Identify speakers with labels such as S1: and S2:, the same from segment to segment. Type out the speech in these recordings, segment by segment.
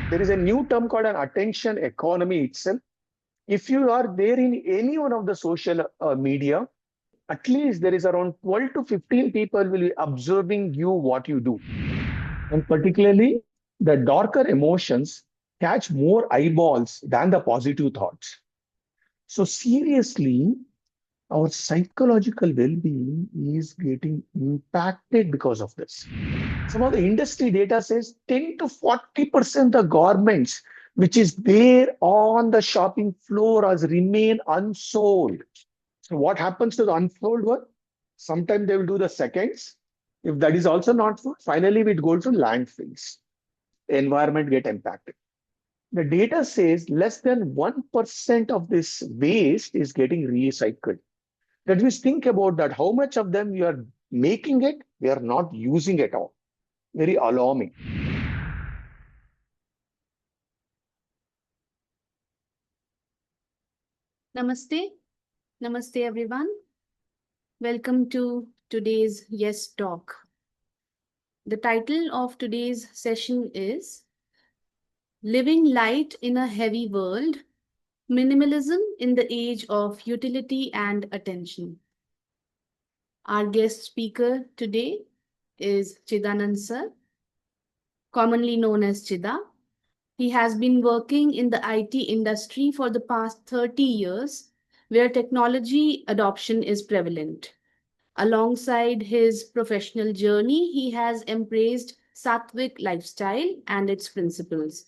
S1: There is a new term called an attention economy itself. If you are there in any one of the social media, at least there is around 12 to 15 people will be observing you what you do. And particularly the darker emotions catch more eyeballs than the positive thoughts. So seriously, our psychological well-being is getting impacted because of this. Some of the industry data says 10 to 40% of garments which is there on the shopping floor has remained unsold. So what happens to the unsold one? Sometimes they will do the seconds. If that is also not full, finally we go to landfills. The environment get impacted. The data says less than 1% of this waste is getting recycled. That means think about that. How much of them you are making it, we are not using at all. Very alarming.
S2: Namaste. Namaste, everyone. Welcome to today's Yes Talk. The title of today's session is Living Light in a Heavy World, Minimalism in the Age of Utility and Attention. Our guest speaker today is Chidananda sir, commonly known as Chida. He has been working in the IT industry for the past 30 years, where technology adoption is prevalent. Alongside his professional journey, he has embraced Satvic lifestyle and its principles.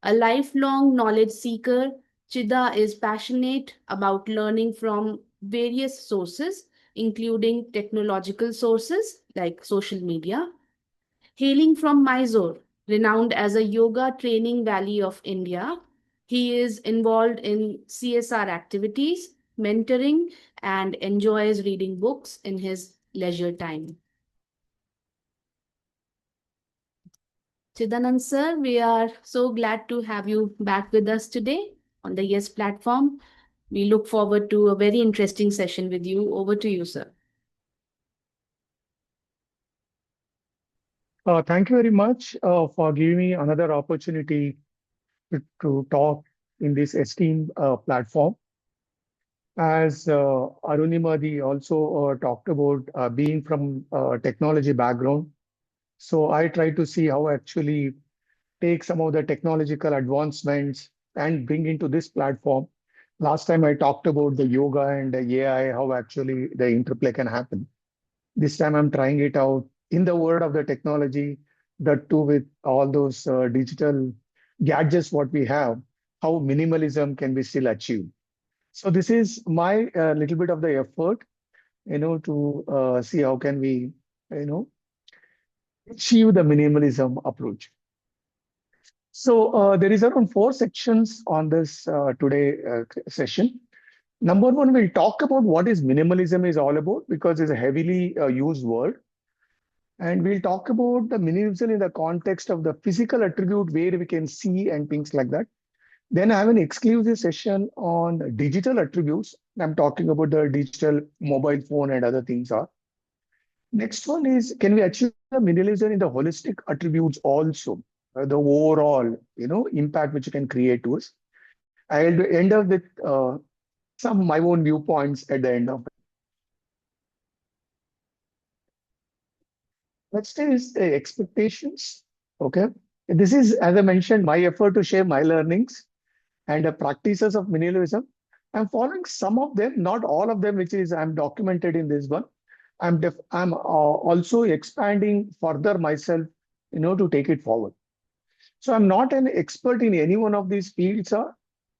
S2: A lifelong knowledge seeker, Chida is passionate about learning from various sources, including technological sources like social media. Hailing from Mysore, renowned as a yoga training valley of India, he is involved in CSR activities, mentoring, and enjoys reading books in his leisure time. Chidanand sir, we are so glad to have you back with us today on the Yes platform. We look forward to a very interesting session with you. Over to you, sir.
S1: Thank you very much for giving me another opportunity to talk in this esteemed platform. As Arunimadi also talked about being from technology background, so I try to see how actually take some of the technological advancements and bring into this platform. Last time I talked about the yoga and the AI, how actually the interplay can happen. This time I'm trying it out in the world of the technology, that too with all those digital gadgets what we have, how minimalism can be still achieved. So this is my little bit of the effort, to see how can we, you know, achieve the minimalism approach. So there is around four sections on this today session. Number one, we'll talk about what is minimalism is all about because it's a heavily used word. And we'll talk about the minimalism in the context of the physical attribute where we can see and things like that. Then I have an exclusive session on digital attributes. I'm talking about the digital mobile phone and other things are. Next one is, can we achieve the minimalism in the holistic attributes also? The overall, impact which you can create to us. I'll end up with some of my own viewpoints at the end of it. Next is expectations. Okay. This is, as I mentioned, my effort to share my learnings and the practices of minimalism. I'm following some of them, not all of them, which is I'm documented in this one. I'm also expanding further myself, to take it forward. So I'm not an expert in any one of these fields.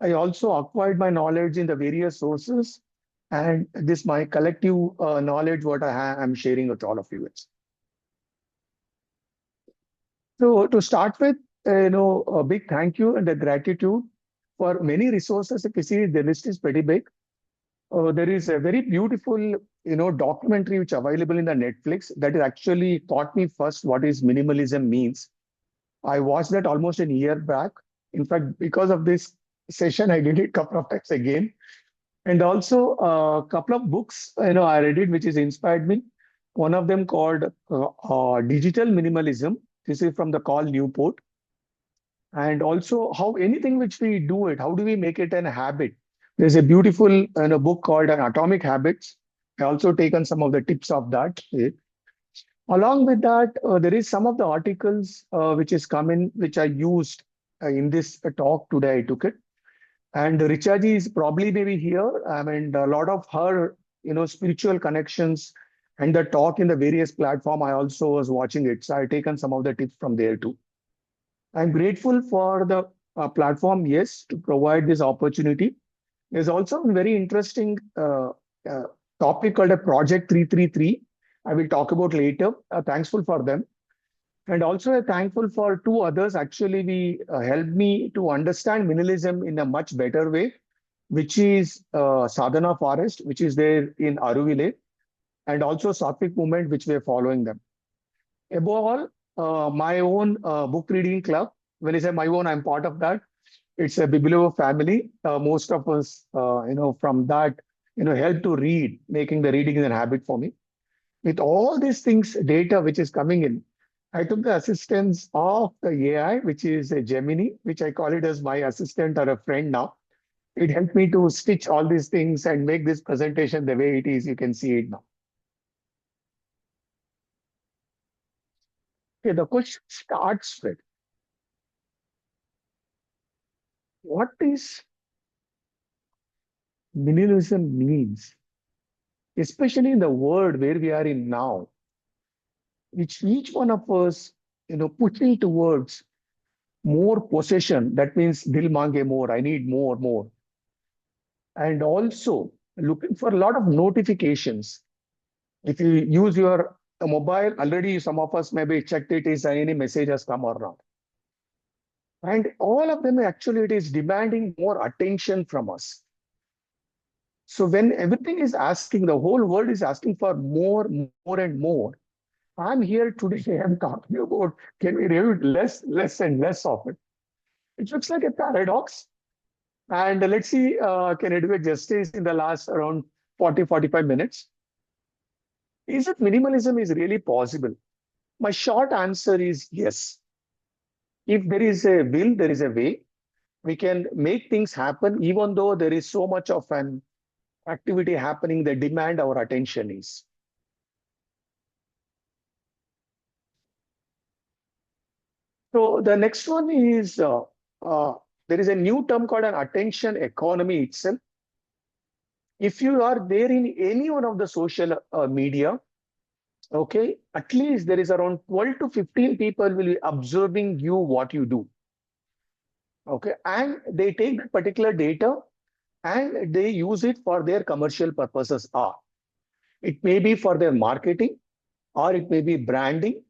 S1: I also acquired my knowledge in the various sources, and this my collective knowledge what I'm sharing with all of you. So to start with, a big thank you and a gratitude for many resources. If you see, the list is pretty big. There is a very beautiful, documentary which available in the Netflix that actually taught me first what is minimalism means. I watched that almost a year back. In fact, because of this session, I did it a couple of times again. And also a couple of books, I read it, which has inspired me. One of them called Digital Minimalism, This is from the call Newport. And also how anything which we do it, how do we make it an habit? There's a beautiful book called An Atomic Habits. I also taken some of the tips of that. Along with that, there is some of the articles which is coming, which I used in this talk today. I took it, and Richaji is probably maybe here. I mean, a lot of her, spiritual connections and the talk in the various platform. I also was watching it, so I taken some of the tips from there too. I'm grateful for the platform, yes, to provide this opportunity. There's also a very interesting uh, topic called a Project 333. I will talk about later. Thankful for them. And also thankful for two others. Actually, we helped me to understand minimalism in a much better way, which is Sadhana Forest, which is there in Aruvile, and also Satvic movement, which we're following them. Above all, my own book reading club. When I say my own, I'm part of that. It's a biblio family. Most of us, from that, help to read, making the reading an habit for me. With all these things, data which is coming in, I took the assistance of the AI, which is a Gemini, which I call it as my assistant or a friend now. It helped me to stitch all these things and make this presentation the way it is. You can see it now. Okay, the question starts with what is minimalism means, especially in the world where we are in now, which each one of us, pushing towards more possession. That means dil mange more. I need more, more, and also looking for a lot of notifications. If you use your mobile, already some of us maybe checked it is any message has come or not. And all of them actually it is demanding more attention from us. So when everything is asking, the whole world is asking for more, more and more. I'm here today, I'm talking about can we do less, less and less of it? It looks like a paradox. And let's see, can I do it justice in the last around 40, 45 minutes? Is it minimalism is really possible? My short answer is yes. If there is a will, there is a way. We can make things happen, even though there is so much of an activity happening that demand our attention is. So the next one is uh, there is a new term called an attention economy itself. If you are there in any one of the social media, okay, at least there is around 12 to 15 people will be observing you what you do. Okay, and they take that particular data and they use it for their commercial purposes. It may be for their marketing or it may be branding.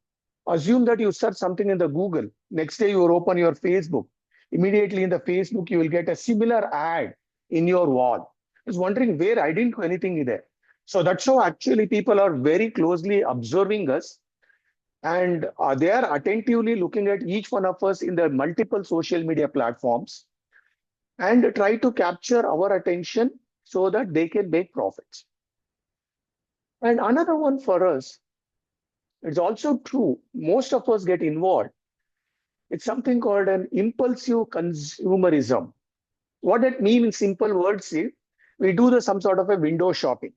S1: Assume that you search something in the Google. Next day you will open your Facebook. Immediately in the Facebook, you will get a similar ad in your wall. I was wondering where I didn't do anything there. So that's how actually people are very closely observing us and they are attentively looking at each one of us in the multiple social media platforms and try to capture our attention so that they can make profits. And another one for us, it's also true, most of us get involved. It's something called an impulsive consumerism. What that means in simple words is we do some sort of a window shopping.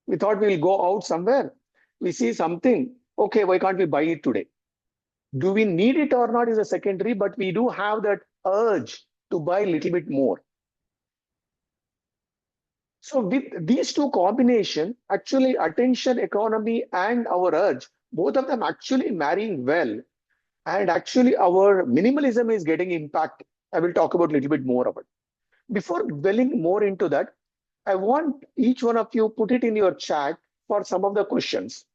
S1: We thought we'll go out somewhere. We see something. Okay, why can't we buy it today? Do we need it or not is a secondary, but we do have that urge to buy a little bit more. So with these two combination, actually attention economy and our urge, both of them actually marrying well. And actually our minimalism is getting impacted. I will talk about a little bit more about it. Before dwelling more into that, I want each one of you put it in your chat for some of the questions.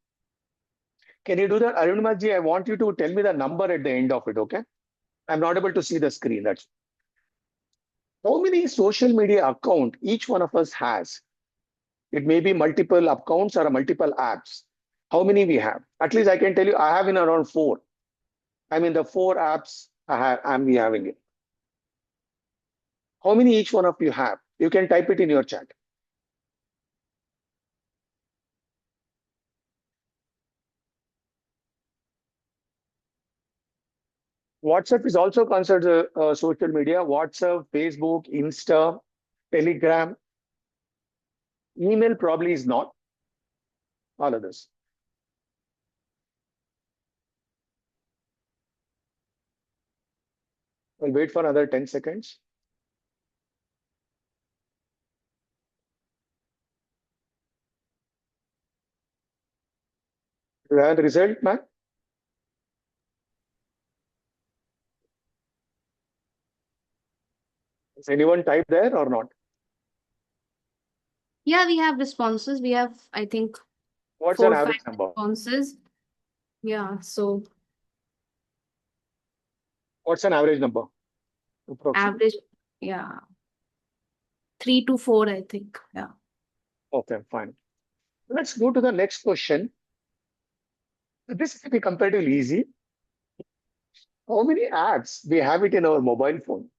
S1: Can you do that? Arunmaji, I want you to tell me the number at the end of it, okay? I'm not able to see the screen. That's how many social media account each one of us has. It may be multiple accounts or multiple apps. How many we have? At least I can tell you I have in around four. I mean the four apps I'm having it. How many each one of you have? You can type it in your chat. WhatsApp is also considered social media. WhatsApp, Facebook, Insta, Telegram, email probably is not. All others. We'll wait for another 10 seconds. Do you have the result, man? Has anyone typed there or not?
S2: Yeah, we have responses. We have, I think,
S1: What's an
S2: four, five
S1: average number?
S2: responses. Yeah, so
S1: What's an average number? Approximately.
S2: average, yeah, 3 to 4, I think. Yeah.
S1: Okay, fine. Let's go to the next question. This will be comparatively easy. How many apps we have it in our mobile phone?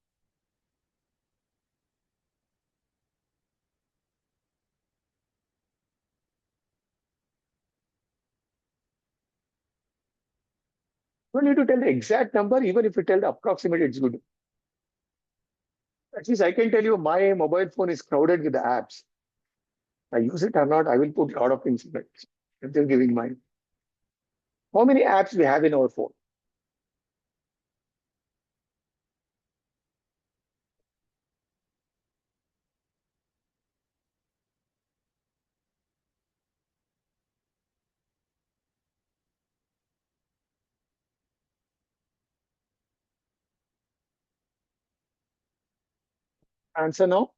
S1: You don't need to tell the exact number, even if you tell the approximate, it's good. At least I can tell you my mobile phone is crowded with the apps. I use it or not, I will put a lot of things in it. I'm just giving mine. How many apps we have in our phone? Answer now.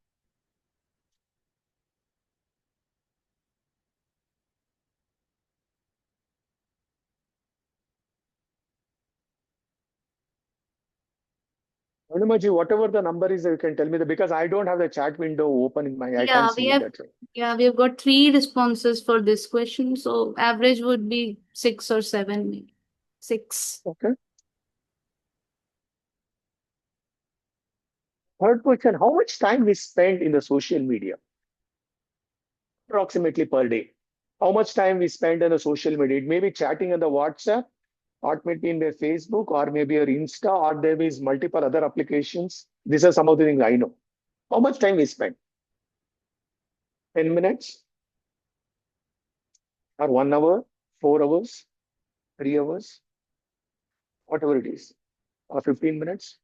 S1: Anumaji, whatever the number is, you can tell me that because I don't have the chat window open in my, I can't
S2: Yeah, we
S1: see it.
S2: have
S1: That's right.
S2: yeah, we've got 3 responses for this question. So average would be 6 or 7, maybe. 6.
S1: Okay. Third question, how much time we spend in the social media? Approximately per day. How much time we spend on the social media? It may be chatting on the WhatsApp, or it may be in the Facebook, or maybe your Insta, or there is multiple other applications. These are some of the things I know. How much time we spend? 10 minutes, or 1 hour, 4 hours, 3 hours, whatever it is, or 15 minutes.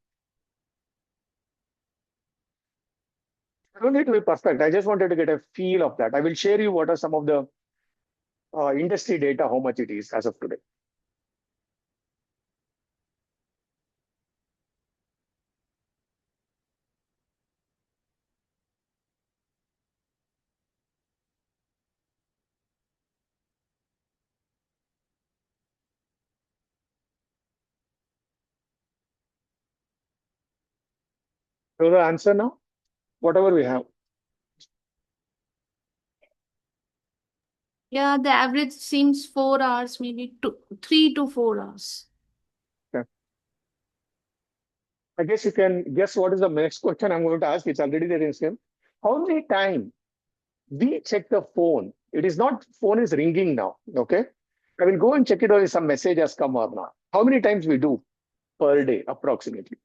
S1: I don't need to be perfect. I just wanted to get a feel of that. I will share you what are some of the industry data, how much it is as of today. So the answer now, whatever we have.
S2: Yeah, the average seems 4 hours, maybe 3 to 4 hours.
S1: Okay. I guess you can guess what is the next question I'm going to ask. It's already there in screen. How many times we check the phone? It is not phone is ringing now. Okay. I will go and check it or if some message has come or not. How many times we do per day, approximately?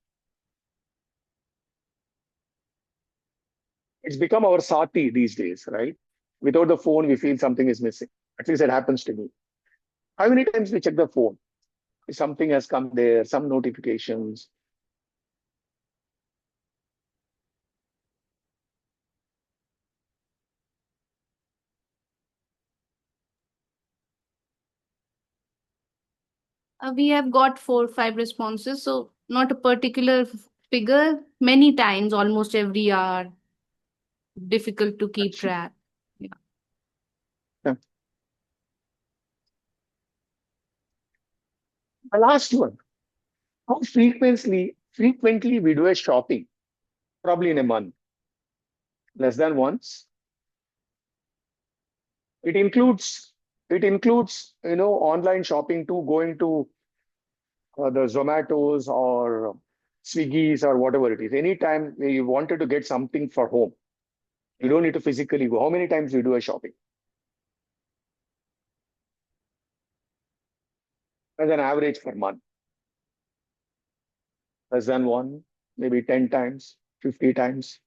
S1: It's become our sati these days, right? Without the phone, we feel something is missing. At least it happens to me. How many times we check the phone? If something has come there, some notifications.
S2: We have got 4, 5 responses, so not a particular figure. Many times, almost every hour. Difficult to keep
S1: Actually,
S2: track. Yeah.
S1: yeah. The last one. How frequently we do a shopping? Probably in a month. Less than once. It includes online shopping too, going to the Zomatos or Swiggy's or whatever it is. Anytime you wanted to get something for home, you don't need to physically go. How many times you do a shopping? As an average per month. less than one, maybe 10 times, 50 times.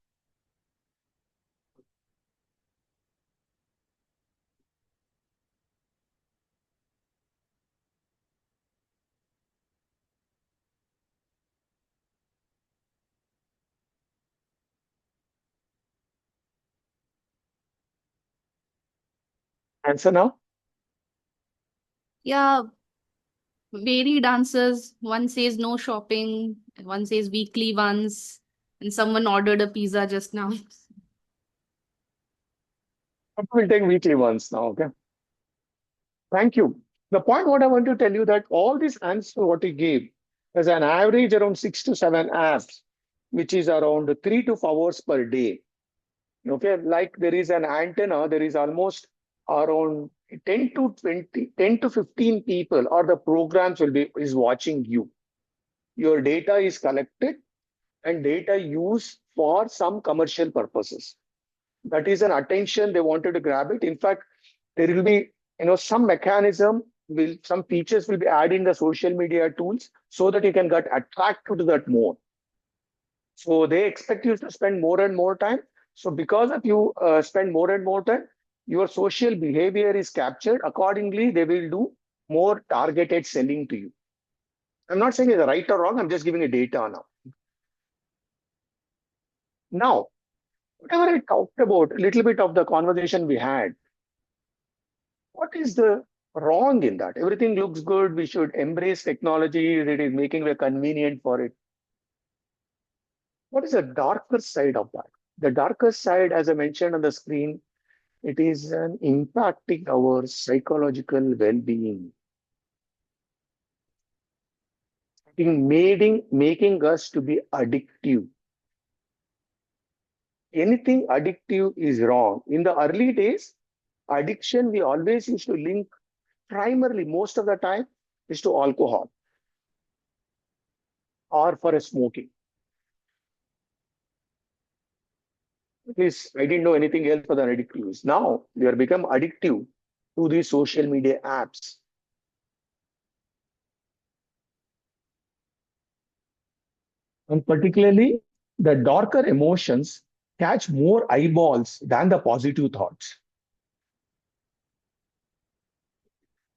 S1: Answer now.
S2: Yeah, varied answers. One says no shopping, one says weekly once, and someone ordered a pizza just now.
S1: We'll take weekly ones now. Okay. Thank you. The point what I want to tell you that all these answers what he gave is an average around 6 to 7 apps, which is around 3 to 4 hours per day. Okay, like there is an antenna, there is almost around 10 to 20, 10 to 15 people or the programs will be is watching you. Your data is collected and data used for some commercial purposes. That is an attention they wanted to grab it. In fact, there will be some mechanism will some features will be added in the social media tools so that you can get attracted to that more. So they expect you to spend more and more time. So because of you spend more and more time, your social behavior is captured. Accordingly, they will do more targeted selling to you. I'm not saying it's right or wrong. I'm just giving a data now. Now, whatever I talked about, a little bit of the conversation we had, what is the wrong in that? Everything looks good. We should embrace technology. It is making it convenient for it. What is the darker side of that? The darker side, as I mentioned on the screen, it is an impacting our psychological well-being. Making us to be addictive. Anything addictive is wrong. In the early days, addiction we always used to link primarily most of the time is to alcohol or for a smoking. This I didn't know anything else for the addictive use. Now we are become addictive to these social media apps. And particularly the darker emotions catch more eyeballs than the positive thoughts.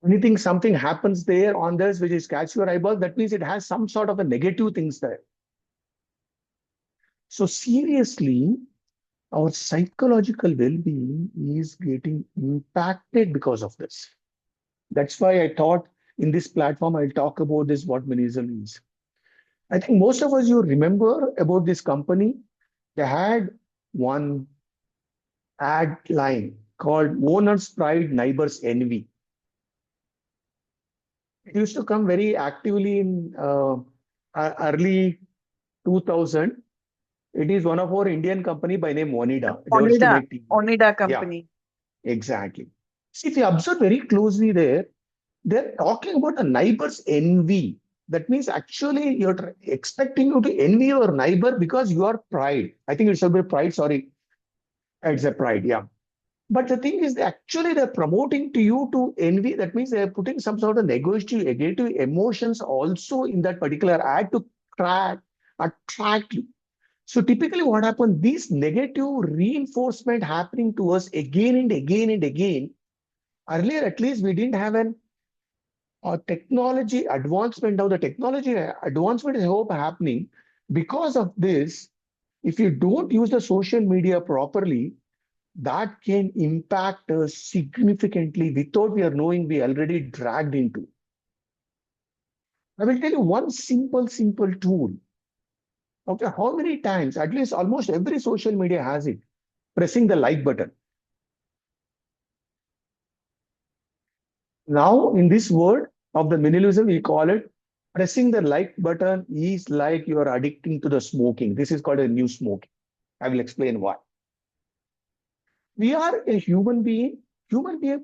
S1: Anything, something happens there on this which is catch your eyeball, that means it has some sort of a negative things there. So seriously, our psychological well-being is getting impacted because of this. That's why I thought in this platform I'll talk about this what minimalism is. I think most of us you remember about this company. They had one ad line called Owner's Pride, Neighbor's Envy. It used to come very actively in early 2000. It is one of our Indian company by name Onida. They used to
S3: Onida,
S1: make TV.
S3: Onida
S1: Yeah,
S3: company.
S1: exactly. See, if you observe very closely there, they're talking about a neighbor's envy. That means actually you're expecting you to envy your neighbor because you are pride. I think it should be pride. Sorry, it's a pride. Yeah. But the thing is, actually, they're promoting to you to envy. That means they're putting some sort of negative emotions also in that particular ad to attract you. So typically, what happens? This negative reinforcement happening to us again and again and again. Earlier, at least, we didn't have a technology advancement. Now, the technology advancement is hope happening because of this. If you don't use the social media properly, that can impact us significantly without we are knowing we already dragged into. I will tell you one simple tool. Okay, how many times, at least almost every social media has it, pressing the like button. Now, in this word of the minimalism, we call it pressing the like button is like you are addicting to the smoking. This is called a new smoking. I will explain why. We are a human being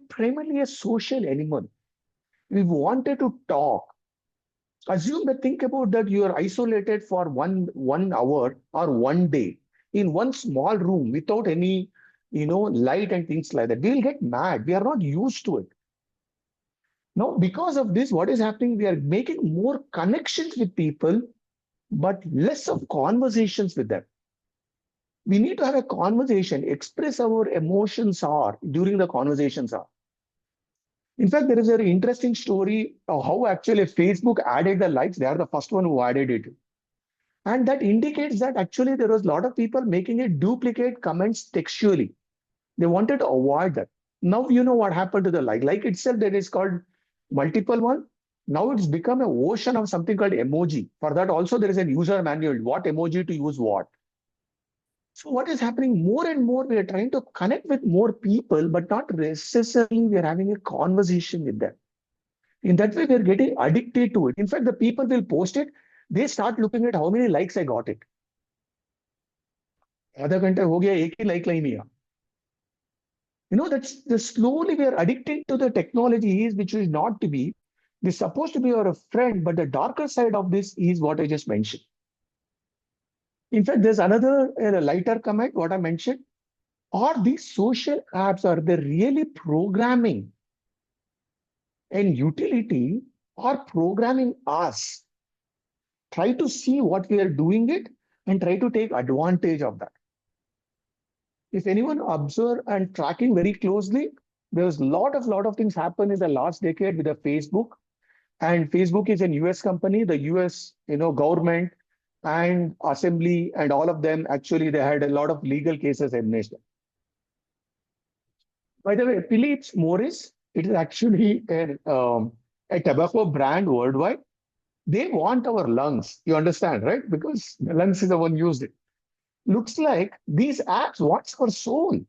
S1: primarily a social animal. We wanted to talk. Assume that think about that you are isolated for one hour or one day in one small room without any light and things like that. We will get mad. We are not used to it. Now, because of this, what is happening? We are making more connections with people, but less of conversations with them. We need to have a conversation, express our emotions are during the conversations are. In fact, there is a very interesting story of how actually Facebook added the likes. They are the first one who added it. And that indicates that actually there was a lot of people making it duplicate comments textually. They wanted to avoid that. Now you know what happened to the like. Like itself, that is called multiple one. Now it's become a ocean of something called emoji. For that also there is a user manual. What emoji to use what. So what is happening more and more? We are trying to connect with more people, but not necessarily we are having a conversation with them. In that way, we are getting addicted to it. In fact, the people will post it. They start looking at how many likes I got it. आधा घंटा हो गया एक ही like लाई नहीं. That's the slowly we are addicted to the technologies which is not to be. This supposed to be our friend, but the darker side of this is what I just mentioned. In fact, there's another lighter comment, what I mentioned. Are these social apps, are they really programming and utility or programming us? Try to see what we are doing it and try to take advantage of that. If anyone observe and tracking very closely, there's a lot of things happen in the last decade with the Facebook. And Facebook is an US company, the US, government and assembly and all of them, actually, they had a lot of legal cases against them. By the way, Philips Morris, it is actually a tobacco brand worldwide. They want our lungs. You understand, right? Because the lungs is the one used it. Looks like these apps wants our soul.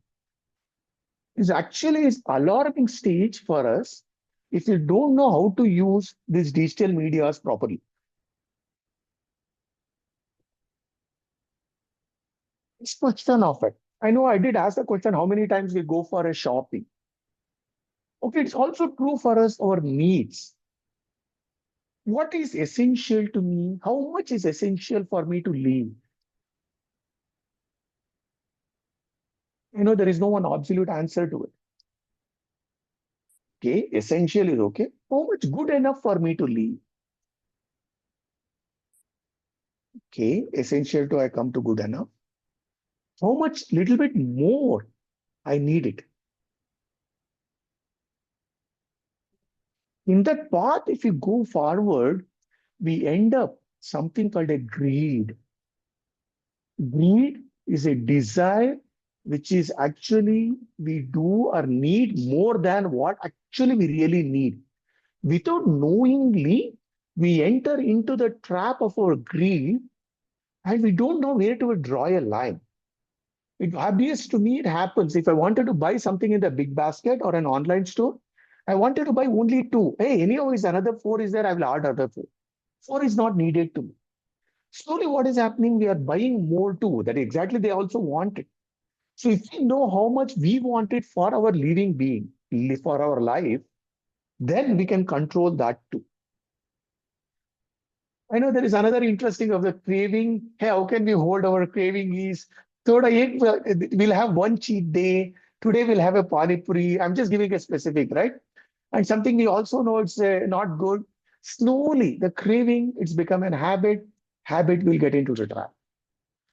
S1: Is actually is alarming stage for us if you don't know how to use these digital medias properly. It's question of it. I know I did ask the question how many times we go for a shopping. Okay, it's also true for us, our needs. What is essential to me? How much is essential for me to live? There is no one absolute answer to it. Okay, essential is okay. How much good enough for me to live? Okay, essential to I come to good enough. How much little bit more I need it? In that path, if you go forward, we end up something called a greed. Greed is a desire which is actually we do or need more than what actually we really need. Without knowingly, we enter into the trap of our greed and we don't know where to draw a line. It obvious to me, it happens. If I wanted to buy something in the big basket or an online store, I wanted to buy only two. Hey, anyhow, is another four is there, I will add other four. Four is not needed to me. Slowly, what is happening? We are buying more too. That exactly they also want it. So if we know how much we want it for our living being, for our life, then we can control that too. I know there is another interesting of the craving. Hey, how can we hold our craving is thoda ek, we'll have one cheat day. Today we'll have a pani puri. I'm just giving a specific, right? And something we also know it's not good. Slowly, the craving, it's become an habit. Habit will get into the trap.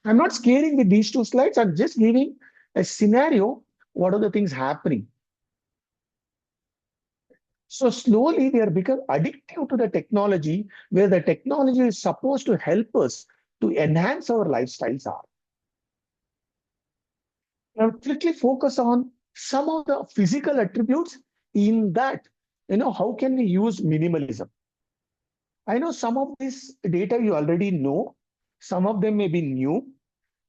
S1: I'm not scaring with these two slides. I'm just giving a scenario. What are the things happening? So slowly we are become addictive to the technology, where the technology is supposed to help us to enhance our lifestyles are. Now quickly focus on some of the physical attributes in that, how can we use minimalism? I know some of this data you already know, some of them may be new.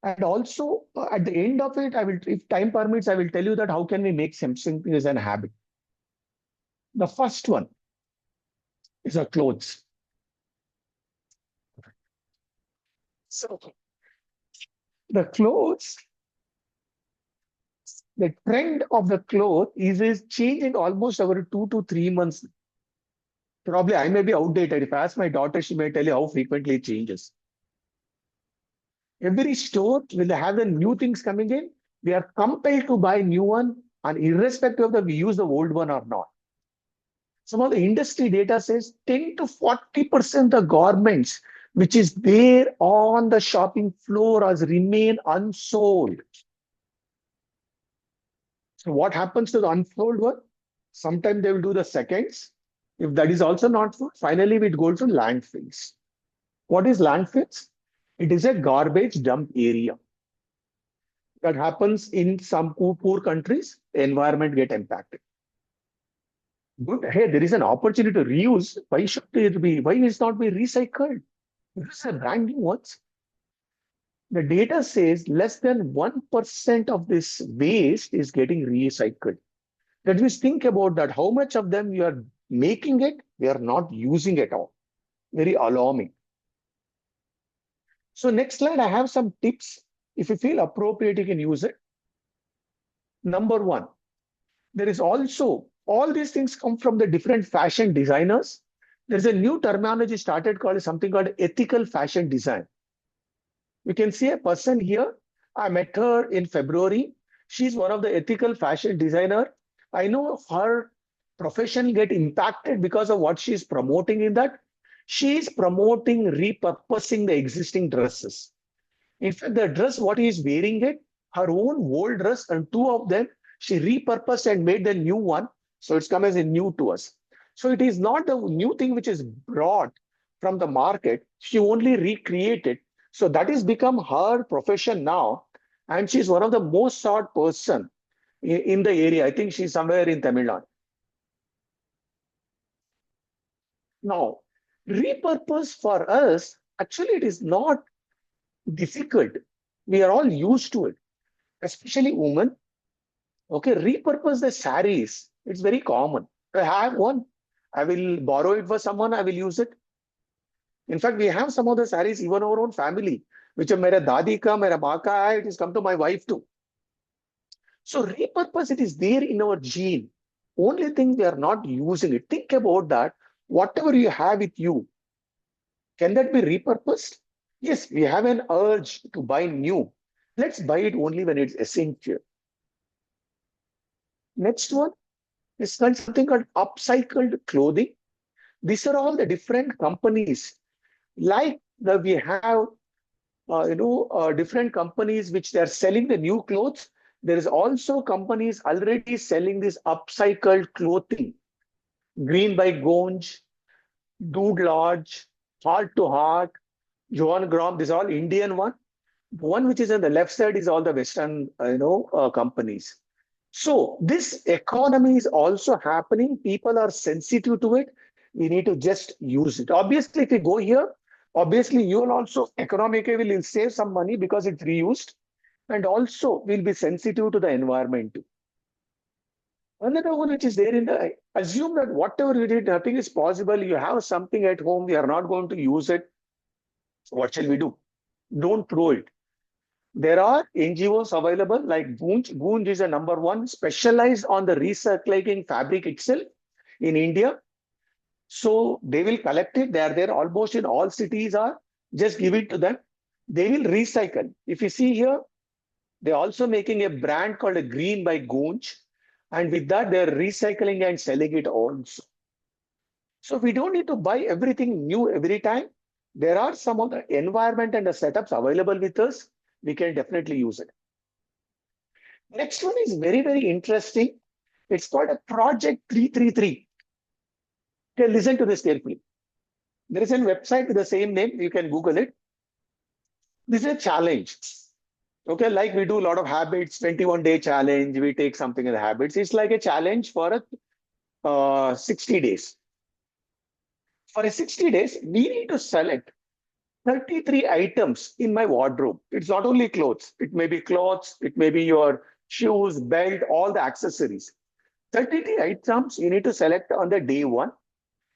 S1: And also at the end of it, I will, if time permits, I will tell you that how can we make something as an habit. The first one is our clothes. So the clothes, the trend of the cloth is changing almost over 2 to 3 months. Probably I may be outdated. If I ask my daughter, she may tell you how frequently it changes. Every store will have the new things coming in. We are compelled to buy new one, and irrespective of that we use the old one or not. Some of the industry data says 10 to 40% of garments which is there on the shopping floor has remained unsold. So what happens to the unsold one? Sometimes they will do the seconds. If that is also not full, finally it goes to landfills. What is landfills? It is a garbage dump area that happens in some poor countries. The environment get impacted. Good. Hey, there is an opportunity to reuse. Why should it be? Why is not be recycled? This is a brand new ones. The data says less than 1% of this waste is getting recycled. That means think about that. How much of them you are making it, we are not using at all. Very alarming. So next slide, I have some tips. If you feel appropriate, you can use it. Number one, there is also, all these things come from the different fashion designers. There's a new terminology started called something called ethical fashion design. We can see a person here. I met her in February. She's one of the ethical fashion designer. I know her profession get impacted because of what she's promoting in that. She's promoting repurposing the existing dresses. In fact, the dress what he is wearing it, her own old dress and two of them, she repurposed and made the new one. So it's come as a new to us. So it is not the new thing which is brought from the market. She only recreated. So that has become her profession now. And she's one of the most sought person in the area. I think she's somewhere in Tamil Nadu. Now, repurpose for us, actually, it is not difficult. We are all used to it, especially women. Okay, repurpose the saris. It's very common. I have one. I will borrow it for someone. I will use it. In fact, we have some of the saris, even our own family, which are mera dadi ka, mera maa ka hai, it has come to my wife too. So repurpose, it is there in our gene. Only thing we are not using it. Think about that. Whatever you have with you, can that be repurposed? Yes, we have an urge to buy new. Let's buy it only when it's essential. Next one is called something called upcycled clothing. These are all the different companies. Like we have, different companies which they are selling the new clothes. There is also companies already selling this upcycled clothing. Green by Gonj, Dude Lodge, Heart to Heart, Joan Grom. These are all Indian one. The one which is on the left side is all the Western, companies. So this economy is also happening. People are sensitive to it. We need to just use it. Obviously, if we go here, obviously you will also economically will save some money because it's reused, and also will be sensitive to the environment too. Another one which is there in the assume that whatever you did, nothing is possible. You have something at home, we are not going to use it. So what shall we do? Don't throw it. There are NGOs available like Goonj. Goonj is a number one specialized on the recycling fabric itself in India. So they will collect it. They are there almost in all cities are. Just give it to them. They will recycle. If you see here, they're also making a brand called a Green by Goonj. And with that, they're recycling and selling it also. So we don't need to buy everything new every time. There are some of the environment and the setups available with us. We can definitely use it. Next one is very, very interesting. It's called a Project 333. Okay, listen to this carefully. There is a website with the same name. You can Google it. This is a challenge. Okay, like we do a lot of habits, 21-day challenge. We take something in the habits. It's like a challenge for a 60 days. For a 60 days, we need to select 33 items in my wardrobe. It's not only clothes. It may be clothes. It may be your shoes, belt, all the accessories. 33 items you need to select on the day one.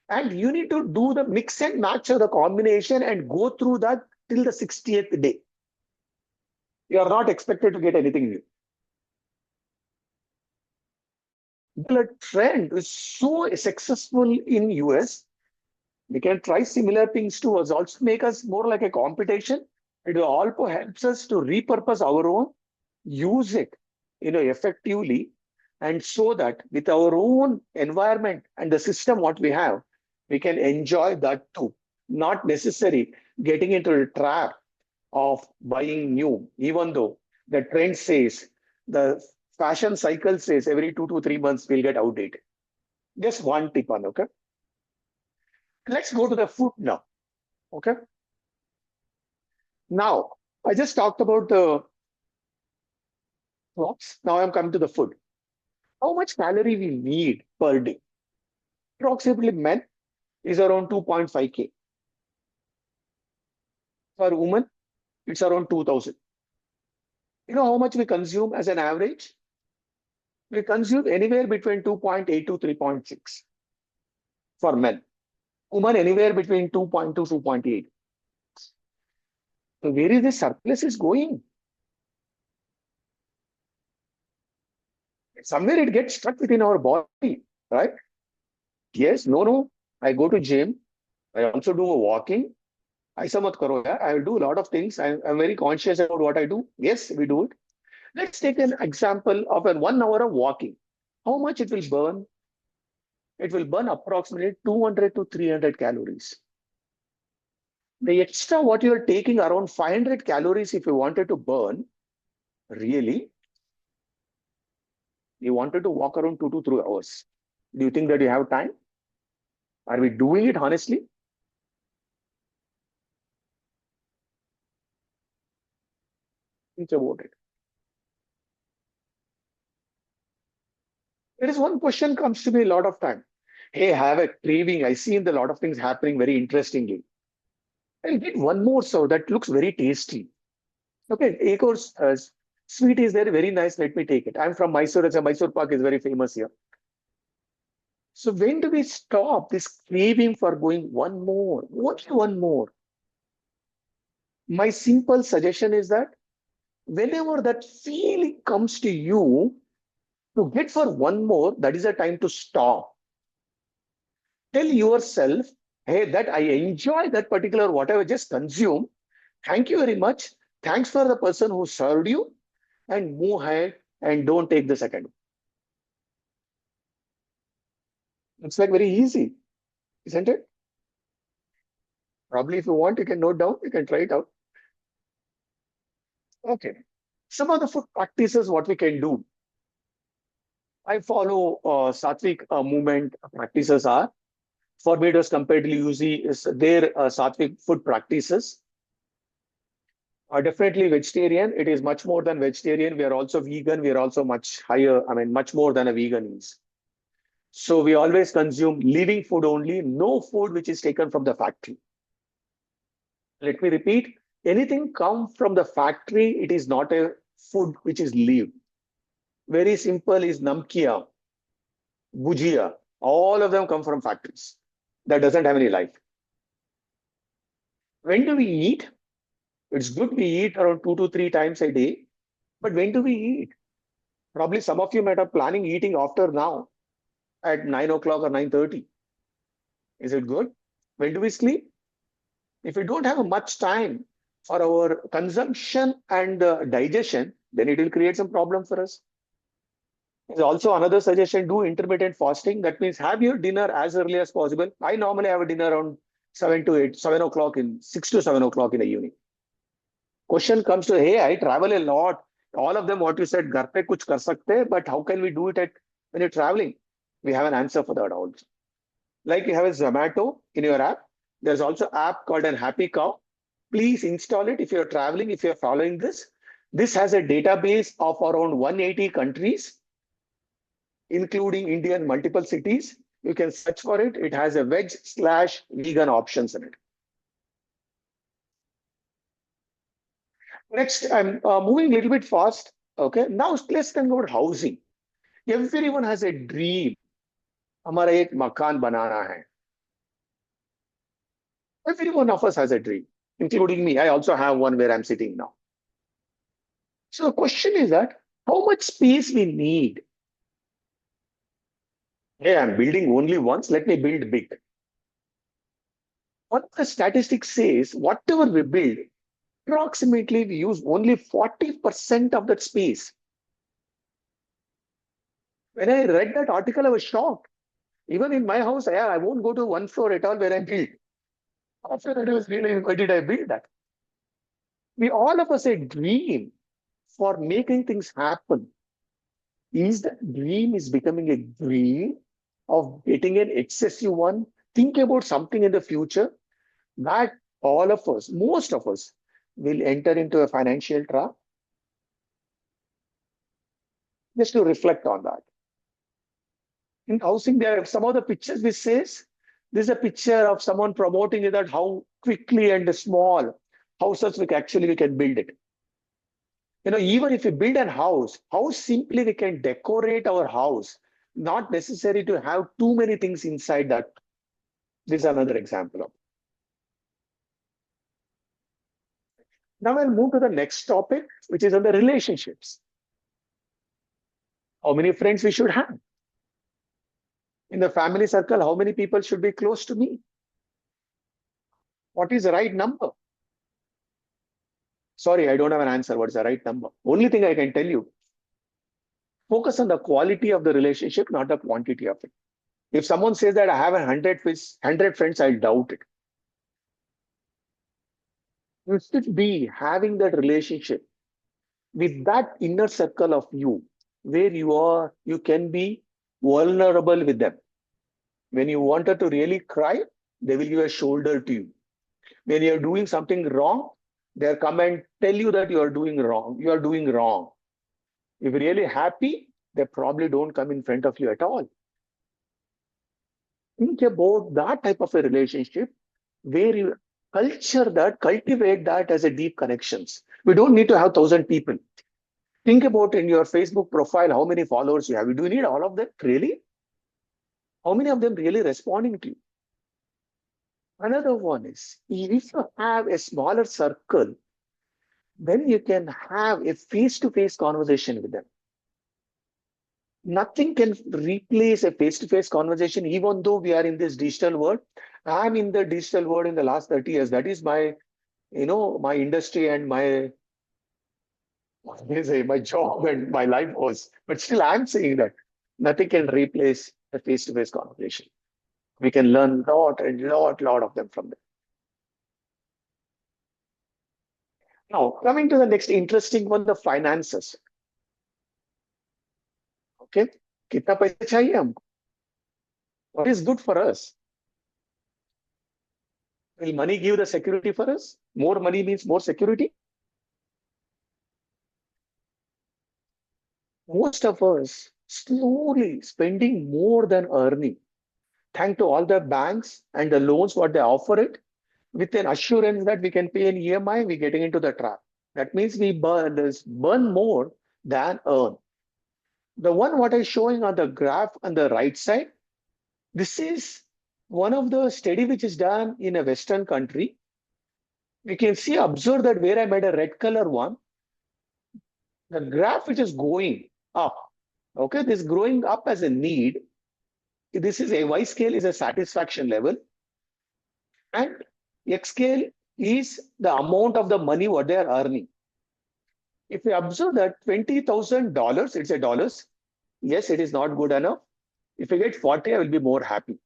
S1: And you need to do the mix and match of the combination and go through that till the 60th day. You are not expected to get anything new. The trend is so successful in US. We can try similar things to us, also make us more like a competition. It also helps us to repurpose our own, use it, effectively, and so that with our own environment and the system what we have, we can enjoy that too.
S3: not necessary getting into the trap of buying new, even though the trend says, the fashion cycle says every 2 to 3 months will get outdated. Just one tip on, okay? Let's go to the food now, okay? Now, I just talked about the crops. Now I'm coming to the food. How much calorie we need per day? Approximately men is around 2.5 K. For women, it's around 2000. You know how much we consume as an average? We consume anywhere between 2.8 to 3.6 for men. Women anywhere between 2.2 to 2.8. So where is the surplus is going? Somewhere it gets stuck within our body, right? Yes, no, no. I go to gym. I also do a walking. ऐसा मत करो यार. I will do a lot of things. I'm very conscious about what I do. Yes, we do it. Let's take an example of a 1 hour of walking. How much it will burn? It will burn approximately 200 to 300 calories. The extra what you are taking around 500 calories if you wanted to burn, really, you wanted to walk around 2 to 3 hours. Do you think that you have time? Are we doing it honestly? Think about it. There is one question comes to me a lot of time. Hey, I have a craving. I see in the lot of things happening very interestingly. I'll get one more so that looks very tasty. Okay, एक और sweet is there, very nice. Let me take it. I'm from Mysore. It's a Mysore Park is very famous here. So when do we stop this craving for going one more? What one more? My simple suggestion is that whenever that feeling comes to you to get for one more, that is a time to stop. Tell yourself, hey, that I enjoy that particular whatever, just consume. Thank you very much. Thanks for the person who served you and move ahead and don't take the second. It's like very easy, isn't it? Probably if you want, you can note down, you can try it out. Okay. Some of the food practices, what we can do. I follow Satvic movement practices are. For me, it was comparatively easy. Is their Satvic food practices are definitely vegetarian. It is much more than vegetarian. We are also vegan. We are also much higher, I mean, much more than a vegan is. So we always consume living food only, no food which is taken from the factory. Let me repeat, anything come from the factory, it is not a food which is lived. Very simple is namkia, bujia. All of them come from factories. That doesn't have any life. When do we eat? It's good we eat around 2 to 3 times a day. But when do we eat? Probably some of you might have planning eating after now at 9 o'clock or 9:30. Is it good? When do we sleep? If we don't have much time for our consumption and digestion, then it will create some problem for us. There's also another suggestion, do intermittent fasting. That means have your dinner as early as possible. I normally have a dinner around 7 to 8, 7 o'clock in 6 to 7 o'clock in the evening. Question comes to, hey, I travel a lot. All of them, what you said, घर पे कुछ कर सकते हैं, but how can we do it when you're traveling? We have an answer for that also. Like you have a Zomato in your app. There's also app called an Happy Cow. Please install it if you're traveling, if you're following this. This has a database of around 180 countries, including India and multiple cities. You can search for it. It has a veg/vegan options in it. Next, I'm moving a little bit fast. Okay, now let's think about housing. Everyone has a dream. हमारा एक मकान बनाना है. Every one of us has a dream, including me. I also have one where I'm sitting now. So the question is that how much space we need? Hey, I'm building only once. Let me build big. What the statistics says, whatever we build, approximately we use only 40% of that space. When I read that article, I was shocked. Even in my house, yeah, I won't go to one floor at all where I build. After that, I was really, why did I build that? We all of us a dream for making things happen. Is the dream is becoming a dream of getting an excessive one? Think about something in the future that all of us, most of us, will enter into a financial trap. Just to reflect on that. In housing, there are some of the pictures which says this is a picture of someone promoting it that how quickly and small houses we can build it. Even if we build a house, how simply we can decorate our house, not necessary to have too many things inside that. This is another example of. Now I'll move to the next topic, which is on the relationships. How many friends we should have? In the family circle, how many people should be close to me? What is the right number? Sorry, I don't have an answer. What is the right number? Only thing I can tell you, focus on the quality of the relationship, not the quantity of it. If someone says that I have 100 friends, I'll doubt it. You should be having that relationship with that inner circle of you, where you can be vulnerable with them. When you wanted to really cry, they will give a shoulder to you. When you're doing something wrong, they'll come and tell you that you are doing wrong. You are doing wrong. If you're really happy, they probably don't come in front of you at all. Think about that type of a relationship where you cultivate that as a deep connections. We don't need to have 1,000 people. Think about in your Facebook profile, how many followers you have. Do you need all of them? Really? How many of them really responding to you? Another one is, if you have a smaller circle, then you can have a face-to-face conversation with them. Nothing can replace a face-to-face conversation, even though we are in this digital world. I'm in the digital world in the last 30 years. That is my, my industry and my job and my life was. But still, I'm saying that nothing can replace a face-to-face conversation. We can learn lot of them from them. Now, coming to the next interesting one, the finances. Okay, कितना पैसा चाहिए हमको? What is good for us? Will money give the security for us? More money means more security. Most of us slowly spending more than earning, thanks to all the banks and the loans what they offer it, with an assurance that we can pay an EMI, we're getting into the trap. That means we burn more than earn. The one what I'm showing on the graph on the right side, this is one of the study which is done in a Western country. We can see, observe that where I made a red color one, the graph which is going up. Okay, this growing up as a need. This is a Y scale is a satisfaction level, and X scale is the amount of the money what they are earning. If we observe that $20,000, it's a dollars. Yes, it is not good enough. If I get 40, I will be more happy.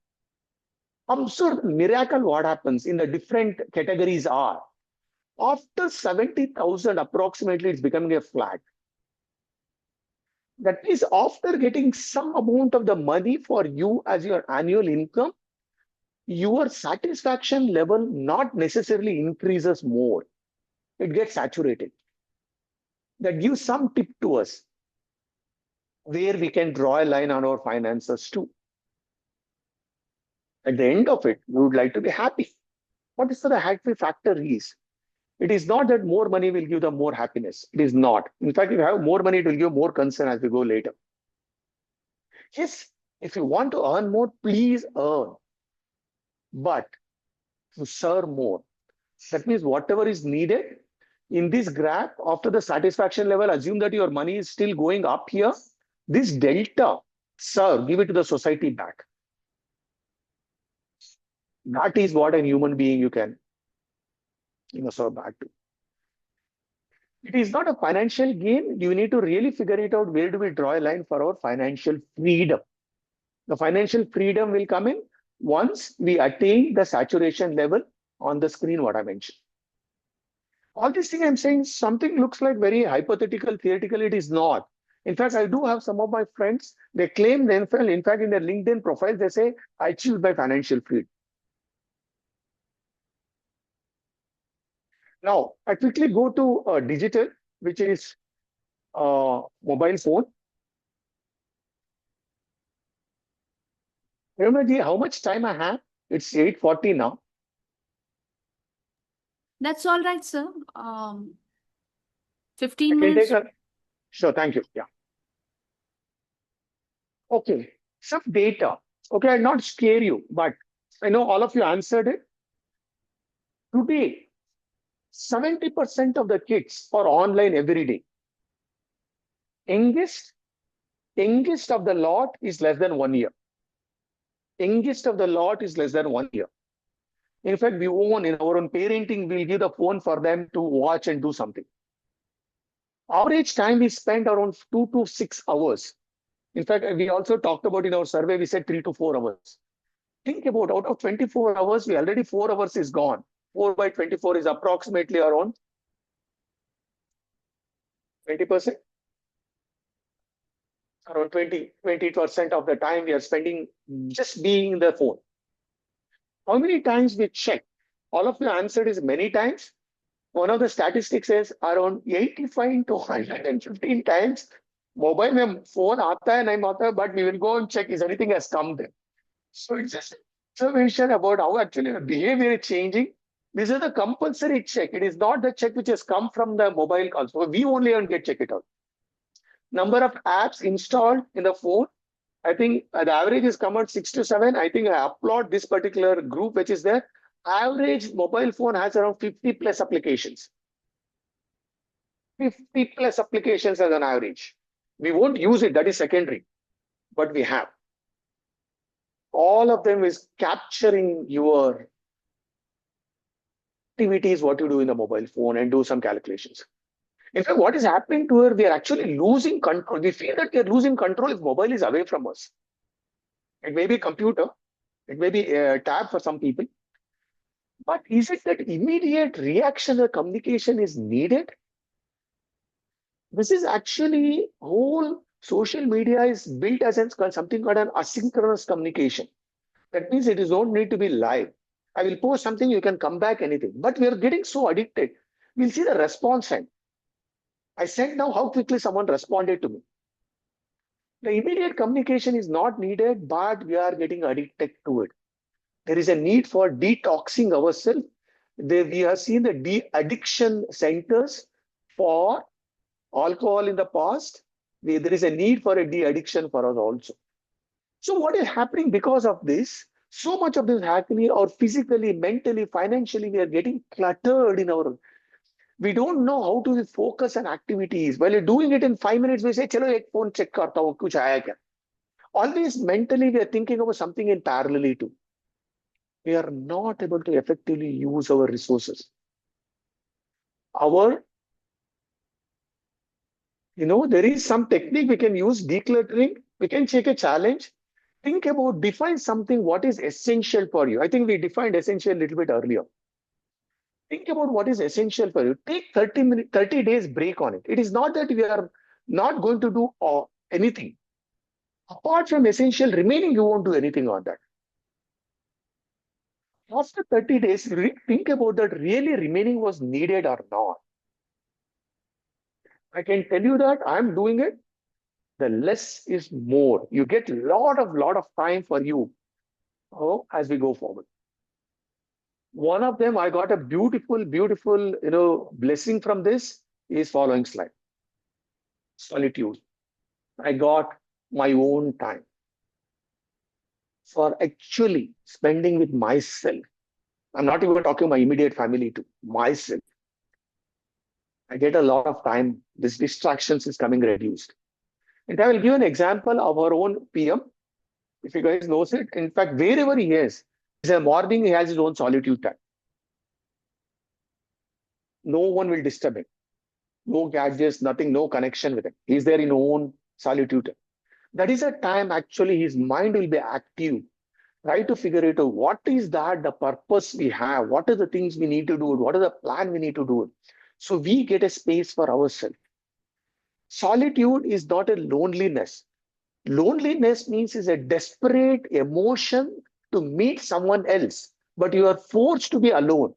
S3: Observe the miracle what happens in the different categories are. After 70,000, approximately, it's becoming a flat. That means after getting some amount of the money for you as your annual income, your satisfaction level not necessarily increases more. It gets saturated. That gives some tip to us where we can draw a line on our finances too. At the end of it, we would like to be happy. What is the happy factor is? It is not that more money will give them more happiness. It is not. In fact, if you have more money, it will give more concern as we go later. Yes, if you want to earn more, please earn. But to serve more. That means whatever is needed in this graph, after the satisfaction level, assume that your money is still going up here. This delta, serve, give it to the society back. That is what a human being you can serve back to. It is not a financial gain. You need to really figure it out. Where do we draw a line for our financial freedom? The financial freedom will come in once we attain the saturation level on the screen what I mentioned. All these things I'm saying, something looks like very hypothetical, theoretical. It is not. In fact, I do have some of my friends, they claim themselves, in fact, in their LinkedIn profile, they say, I achieved by financial freedom. Now, I quickly go to digital, which is mobile phone. Remember, how much time I have? It's 8:40 now.
S2: That's all right, sir.
S3: I
S2: 15
S3: can take
S2: minutes.
S3: a, sure, thank you. Yeah. Okay, some data. Okay, I'll not scare you, but I know all of you answered it. Today, 70% of the kids are online every day. Youngest, youngest of the lot is less than 1 year. Youngest of the lot is less than 1 year. In fact, we own in our own parenting, we'll give the phone for them to watch and do something. Average time we spend around 2 to 6 hours. In fact, we also talked about in our survey, we said 3 to 4 hours. Think about out of 24 hours, we already 4 hours is gone. 4 by 24 is approximately around 20%. Around 20% of the time we are spending just being in the phone. How many times we check? All of you answered is many times. One of the statistics says around 85 to 115 times mobile में phone आता है नहीं आता है, but we will go and check is anything has come there. So it's just observation about how actually our behavior is changing. This is the compulsory check. It is not the check which has come from the mobile call. So we only get check it out. Number of apps installed in the phone. I think the average is come at 6 to 7. I think I upload this particular group which is there. Average mobile phone has around 50 plus applications. 50 plus applications as an average. We won't use it, that is secondary, but we have. All of them is capturing your activities, what you do in the mobile phone and do some calculations. In fact, what is happening to her, we are actually losing control. We feel that we are losing control if mobile is away from us. It may be computer, it may be a tab for some people. But is it that immediate reaction or communication is needed? This is actually whole social media is built as something called an asynchronous communication. That means it is don't need to be live. I will post something, you can come back anything. But we are getting so addicted. We'll see the response time. I said now how quickly someone responded to me. The immediate communication is not needed, but we are getting addicted to it. There is a need for detoxing ourselves. We have seen the de-addiction centers for alcohol in the past. There is a need for a de-addiction for us also. So what is happening because of this? So much of this is happening, or physically, mentally, financially, we are getting cluttered in our. We don't know how to focus on activities. While you're doing it in 5 minutes, we say, "Chalo, ek phone check karta hu, kuch aaya kya?" Always mentally, we are thinking about something in parallel too. We are not able to effectively use our resources. There is some technique we can use, decluttering. We can take a challenge. Think about, define something, what is essential for you. I think we defined essential a little bit earlier. Think about what is essential for you. Take 30 days break on it. It is not that we are not going to do anything. Apart from essential remaining, you won't do anything on that. After 30 days, think about that really remaining was needed or not. I can tell you that I'm doing it. The less is more. You get a lot of time for you as we go forward. One of them, I got a beautiful, blessing from this is following slide. Solitude. I got my own time for actually spending with myself. I'm not even talking my immediate family too, myself. I get a lot of time. This distractions is coming reduced. And I will give an example of our own PM. If you guys knows it, in fact, wherever he is, in the morning he has his own solitude time. No one will disturb him. No gadgets, nothing, no connection with him. He's there in own solitude. That is a time actually his mind will be active. Try to figure it out. What is that the purpose we have? What are the things we need to do? What are the plan we need to do? So we get a space for ourselves. Solitude is not a loneliness. Loneliness means is a desperate emotion to meet someone else, but you are forced to be alone.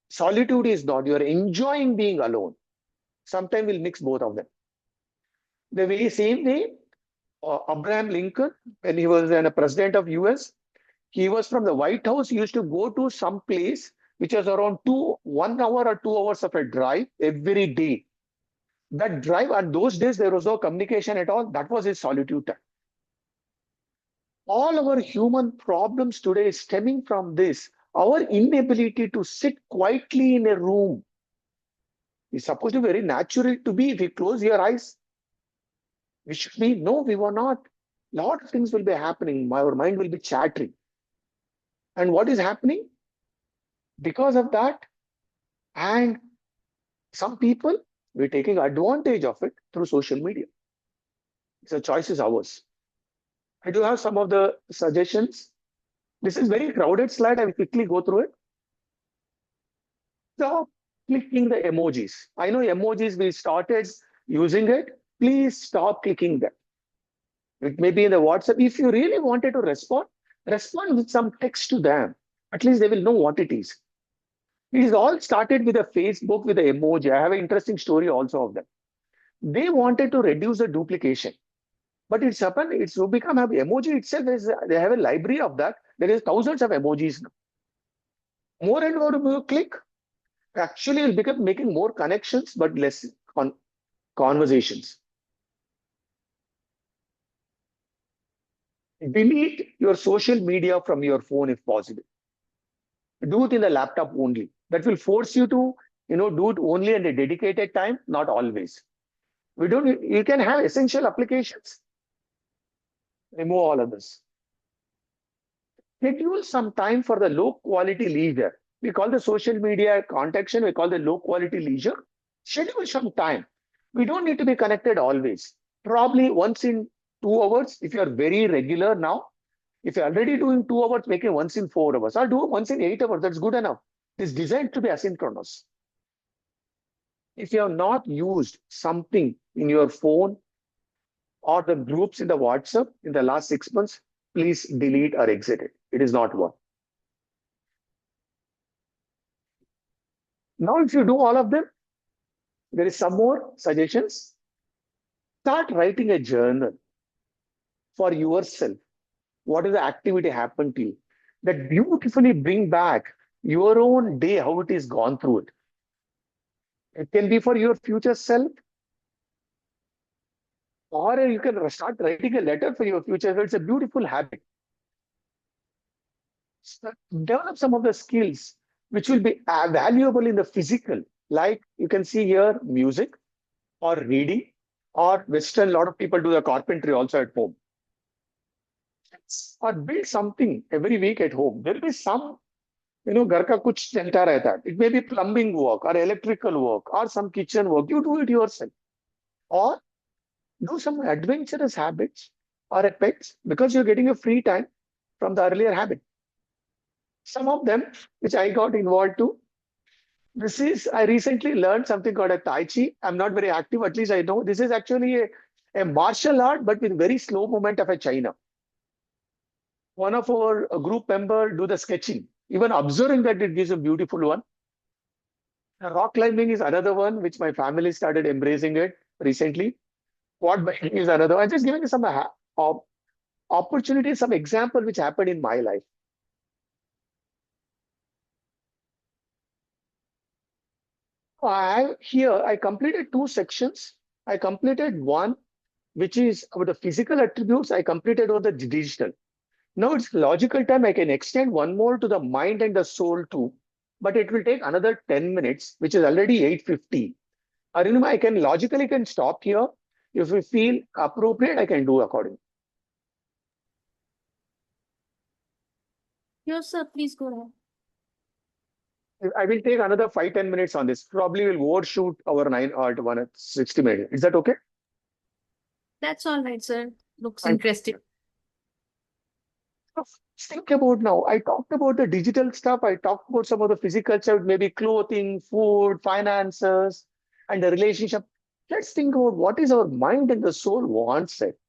S3: Solitude is not. You are enjoying being alone. Sometimes we'll mix both of them. The way same way, Abraham Lincoln, when he was a president of US, he was from the White House. He used to go to some place which was around 1 hour or 2 hours of a drive every day. That drive, and those days there was no communication at all. That was his solitude time. All our human problems today is stemming from this. Our inability to sit quietly in a room is supposed to be very natural to be. If you close your eyes, we should be. No, we were not. Lot of things will be happening. Our mind will be chattering. And what is happening? Because of that, and some people, we're taking advantage of it through social media. The choice is ours. I do have some of the suggestions. This is very crowded slide. I will quickly go through it. Stop clicking the emojis. I know emojis, we started using it. Please stop clicking them. It may be in the WhatsApp. If you really wanted to respond, respond with some text to them. At least they will know what it is. It is all started with a Facebook with the emoji. I have an interesting story also of them. They wanted to reduce the duplication. But it's happened, it's become a emoji itself is they have a library of that. There is thousands of emojis now. More and more you click, actually you'll become making more connections but less conversations. Delete your social media from your phone if possible. Do it in the laptop only. That will force you to, do it only at a dedicated time, not always. You can have essential applications. Remove all of this. Schedule some time for the low quality leisure. We call the social media context, we call the low quality leisure. Schedule some time. We don't need to be connected always. Probably once in 2 hours, if you are very regular now. If you're already doing 2 hours, make it once in 4 hours. Or do it once in 8 hours. That's good enough. It's designed to be asynchronous. If you have not used something in your phone or the groups in the WhatsApp in the last 6 months, please delete or exit it. It is not work. Now, if you do all of them, there is some more suggestions. Start writing a journal for yourself. What is the activity happened to you? That beautifully bring back your own day, how it is gone through it. It can be for your future self, or you can start writing a letter for your future self. It's a beautiful habit. Develop some of the skills which will be valuable in the physical. Like you can see here, music or reading or Western, a lot of people do the carpentry also at home. Or build something every week at home. There will be some, घर का कुछ चलता रहता है. It may be plumbing work or electrical work or some kitchen work. You do it yourself. Or do some adventurous habits or a pets because you're getting a free time from the earlier habit. Some of them, which I got involved to, I recently learned something called a Tai Chi. I'm not very active, at least I know. This is actually a martial art, but with very slow movement of a China. One of our group member do the sketching. Even observing that it gives a beautiful one. Rock climbing is another one, which my family started embracing it recently. Quad biking is another one. I'm just giving you some opportunities, some example which happened in my life. I completed 2 sections. I completed one, which is about the physical attributes. I completed over the digital. Now it's logical time. I can extend one more to the mind and the soul too, but it will take another 10 minutes, which is already 8:50. Arunima, I can logically stop here. If we feel appropriate, I can do accordingly.
S2: Yes, sir, please go ahead.
S3: I will take another 5-10 minutes on this. Probably will overshoot our 60 minutes. Is that okay?
S2: That's all right, sir. Looks
S3: Thank you.
S2: interesting.
S3: Think about now. I talked about the digital stuff. I talked about some of the physical stuff, maybe clothing, food, finances, and the relationship. Let's think about what is our mind and the soul wants it.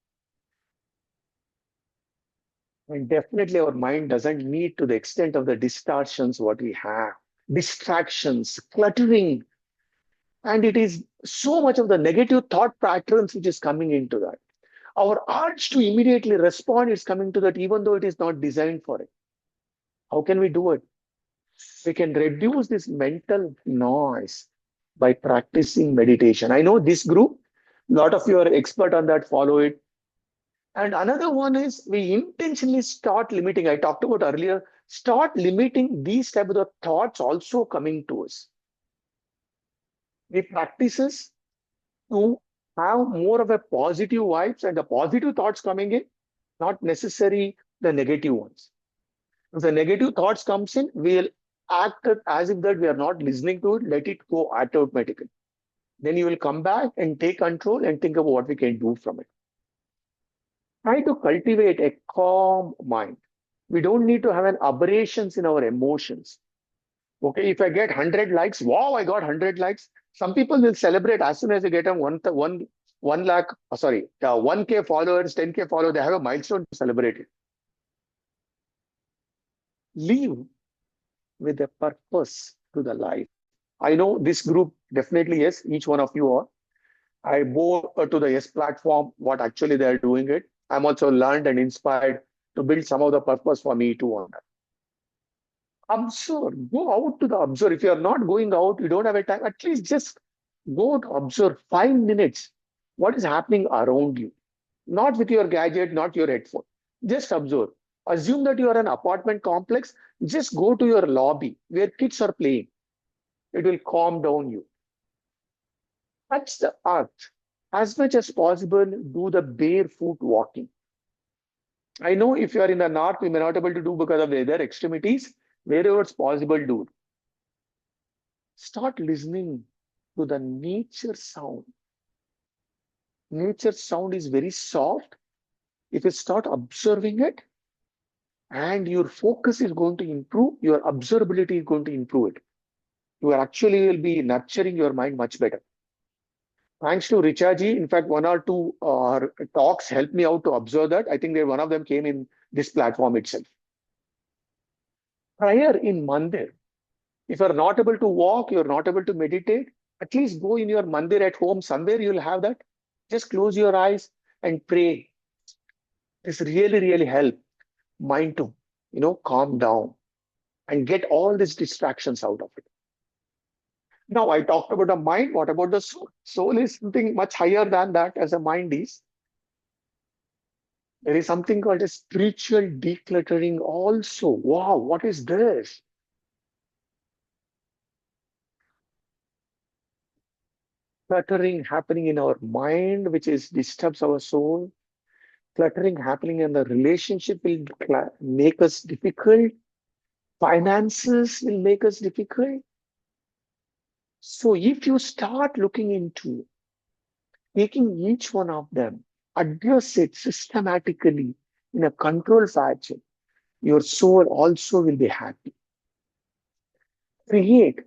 S3: And definitely our mind doesn't need to the extent of the distortions what we have. Distractions, cluttering, and it is so much of the negative thought patterns which is coming into that. Our urge to immediately respond is coming to that, even though it is not designed for it. How can we do it? We can reduce this mental noise by practicing meditation. I know this group, a lot of you are expert on that, follow it. And another one is we intentionally start limiting. I talked about earlier, start limiting these type of the thoughts also coming to us. We practices to have more of a positive vibes and the positive thoughts coming in, not necessarily the negative ones. If the negative thoughts comes in, we'll act as if that we are not listening to it, let it go automatically. Then you will come back and take control and think about what we can do from it. Try to cultivate a calm mind. We don't need to have an aberrations in our emotions. Okay, if I get 100 likes, wow, I got 100 likes. Some people will celebrate as soon as they get a 1 lakh, 1K followers, 10K followers, they have a milestone to celebrate it. Live with a purpose to the life. I know this group definitely, yes, each one of you are. I bore to the Yes platform what actually they are doing it. I'm also learned and inspired to build some of the purpose for me too on that. Observe, go out to the observe. If you are not going out, you don't have a time, at least just go to observe 5 minutes what is happening around you. Not with your gadget, not your headphone. Just observe. Assume that you are an apartment complex. Just go to your lobby where kids are playing. It will calm down you. Touch the earth. As much as possible, do the barefoot walking. I know if you are in the north, you may not be able to do because of the other extremities. Wherever it's possible, do it. Start listening to the nature sound. Nature sound is very soft. If you start observing it, and your focus is going to improve, your observability is going to improve it. You are actually will be nurturing your mind much better. Thanks to Richaji. In fact, one or two talks helped me out to observe that. I think that one of them came in this platform itself. Prayer in mandir. If you're not able to walk, you're not able to meditate, at least go in your mandir at home. Somewhere you'll have that. Just close your eyes and pray. This really, really help mind to, calm down and get all these distractions out of it. Now, I talked about the mind. What about the soul? Soul is something much higher than that as a mind is. There is something called a spiritual decluttering also. Wow, what is this? Cluttering happening in our mind, which is disturbs our soul. Cluttering happening in the relationship will make us difficult. Finances will make us difficult. So if you start looking into taking each one of them, address it systematically in a controlled fashion, your soul also will be happy. Create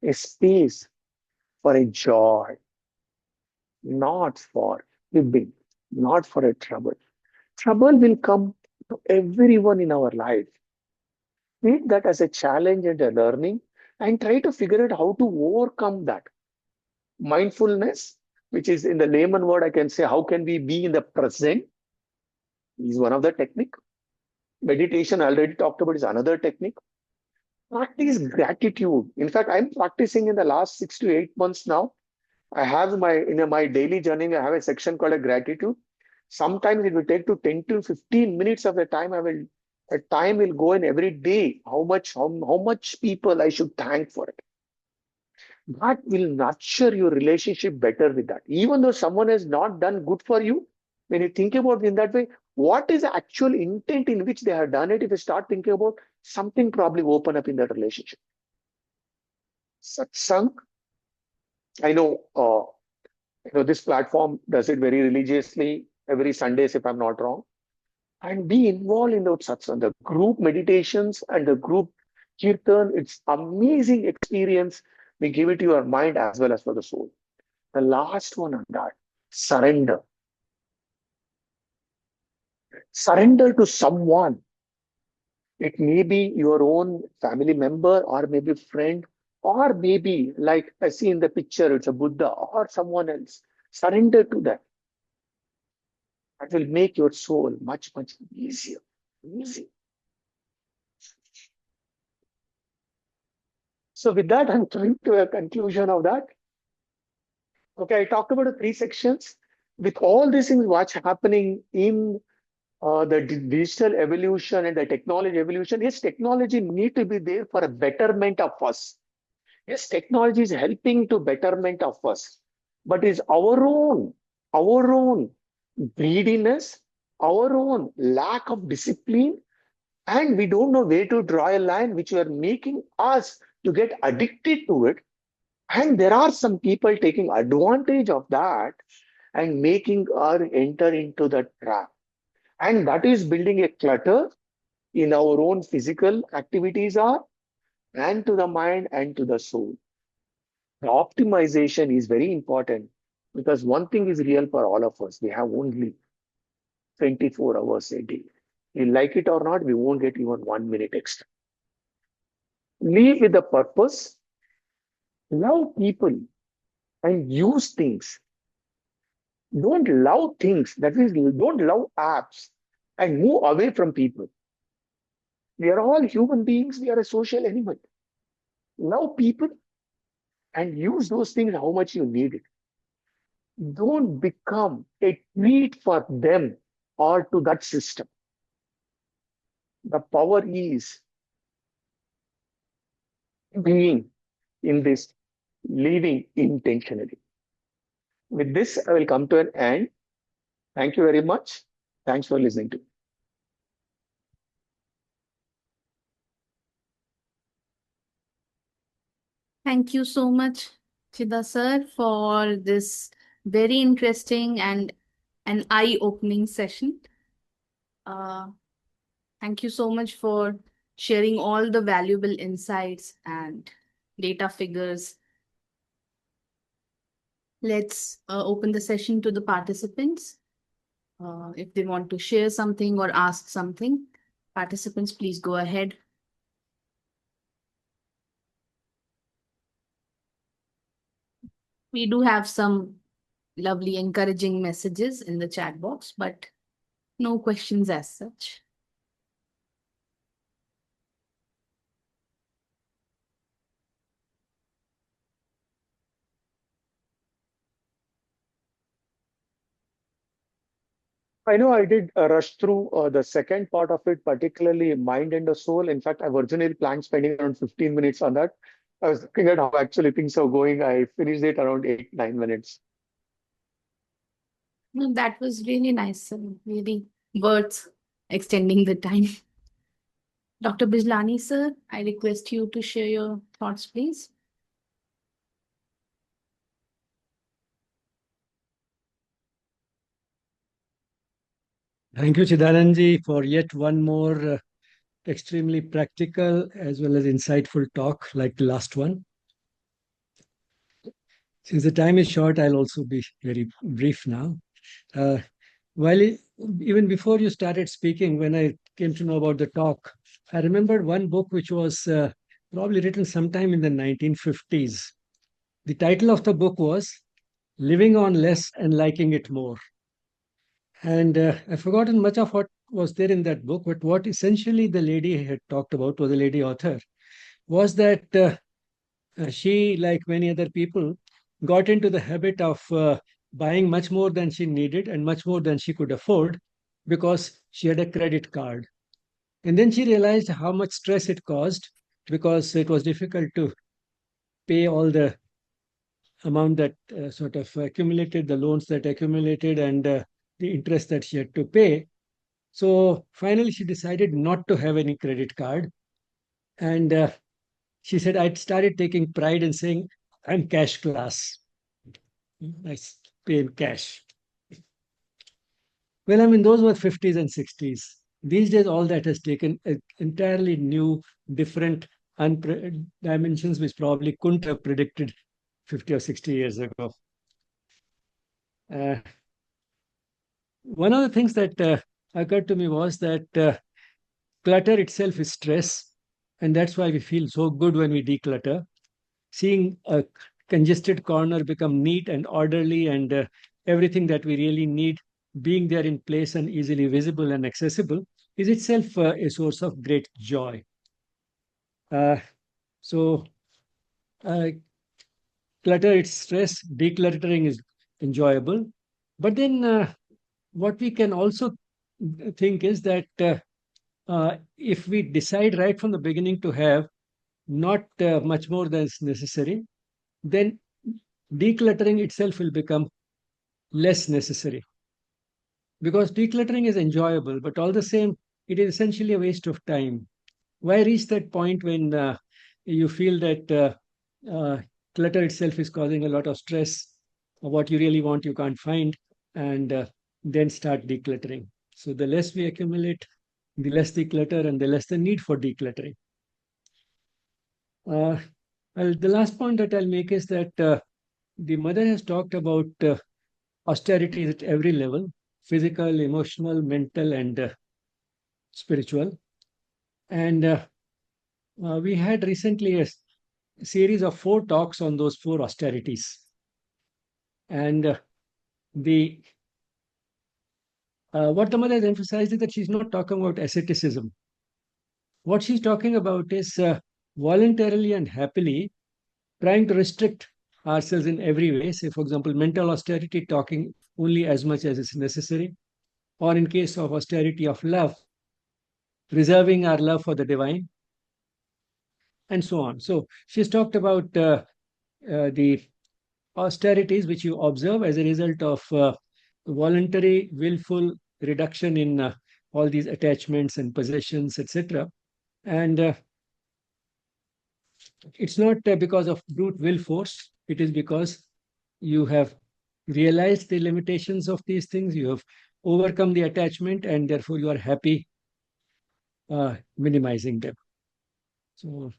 S3: a space for a joy, not for fibbing, not for a trouble. Trouble will come to everyone in our life. Treat that as a challenge and a learning and try to figure out how to overcome that. Mindfulness, which is in the layman word, I can say, how can we be in the present, is one of the technique. Meditation, I already talked about, is another technique. Practice gratitude. In fact, I'm practicing in the last 6 to 8 months now. I have my daily journey, I have a section called a gratitude. Sometimes it will take to 10 to 15 minutes of the time. A time will go in every day. How much people I should thank for it. That will nurture your relationship better with that. Even though someone has not done good for you, when you think about it in that way, what is the actual intent in which they have done it? If you start thinking about something, probably open up in that relationship. Satsang, I know, this platform does it very religiously every Sundays, if I'm not wrong. and be involved in the satsang, the group meditations and the group kirtan. It's amazing experience. We give it to your mind as well as for the soul. The last one on that, surrender. Surrender to someone. It may be your own family member or maybe friend, or maybe like I see in the picture, it's a Buddha or someone else. Surrender to that. That will make your soul much, much easier. Easy. So with that, I'm coming to a conclusion of that. Okay, I talked about the three sections. With all these things, what's happening in the digital evolution and the technology evolution, yes, technology need to be there for a betterment of us. Yes, technology is helping to betterment of us, but it's our own greediness, our own lack of discipline, and we don't know where to draw a line, which are making us to get addicted to it. And there are some people taking advantage of that and making us enter into the trap. And that is building a clutter in our own physical activities are and to the mind and to the soul. The optimization is very important because one thing is real for all of us. We have only 24 hours a day. We like it or not, we won't get even 1 minute extra. Live with a purpose, love people, and use things. Don't love things. That means don't love apps and move away from people. We are all human beings. We are a social animal. Love people and use those things how much you need it. Don't become a treat for them or to that system. The power is being in this living intentionally. With this, I will come to an end. Thank you very much. Thanks for listening to me.
S2: Thank you so much, Chida sir, for this very interesting and an eye-opening session. Uh, Thank you so much for sharing all the valuable insights and data figures. Let's open the session to the participants. If they want to share something or ask something, participants, please go ahead. We do have some lovely encouraging messages in the chat box, but no questions as such.
S3: I know I did rush through the second part of it, particularly mind and the soul. In fact, I've originally planned spending around 15 minutes on that. I was looking at how actually things are going. I finished it around 8, 9 minutes.
S2: No, that was really nice, really worth extending the time. Dr. Bijlani, sir, I request you to share your thoughts, please.
S4: Thank you, Chidananda, for yet one more extremely practical as well as insightful talk like the last one. Since the time is short, I'll also be very brief now. Uh, Even before you started speaking, when I came to know about the talk, I remembered one book which was probably written sometime in the 1950s. The title of the book was Living on Less and Liking It More. And I've forgotten much of what was there in that book, but what essentially the lady had talked about, or the lady author, was that she, like many other people, got into the habit of buying much more than she needed and much more than she could afford because she had a credit card. And then she realized how much stress it caused because it was difficult to pay all the amount that sort of accumulated, the loans that accumulated, and the interest that she had to pay. So finally, she decided not to have any credit card. And she said, I started taking pride in saying, I'm cash class. I pay in cash. Well, I mean, those were 50s and 60s. These days, all that has taken entirely new, different dimensions which probably couldn't have predicted 50 or 60 years ago. Uh, One of the things that occurred to me was that clutter itself is stress, and that's why we feel so good when we declutter. Seeing a congested corner become neat and orderly, and everything that we really need being there in place and easily visible and accessible is itself a source of great joy. Uh, so, uh, clutter it's stress, decluttering is enjoyable. But then, what we can also think is that if we decide right from the beginning to have not much more than is necessary, then decluttering itself will become less necessary, because decluttering is enjoyable, but all the same, it is essentially a waste of time. Why reach that point when you feel that clutter itself is causing a lot of stress, or what you really want you can't find, and then start decluttering? So the less we accumulate, the less the clutter and the less the need for decluttering. Uh, well, the last point that I'll make is that the mother has talked about austerities at every level: physical, emotional, mental, and spiritual. And we had recently a series of 4 talks on those 4 austerities. And the what the mother has emphasized is that she's not talking about asceticism. What she's talking about is voluntarily and happily trying to restrict ourselves in every way. Say, for example, mental austerity, talking only as much as is necessary, or in case of austerity of love, reserving our love for the divine, and so on. So she's talked about the austerities which you observe as a result of voluntary, willful reduction in all these attachments and possessions, etc. And it's not because of brute will force, it is because you have realized the limitations of these things, you have overcome the attachment, and therefore you are happy minimizing them. So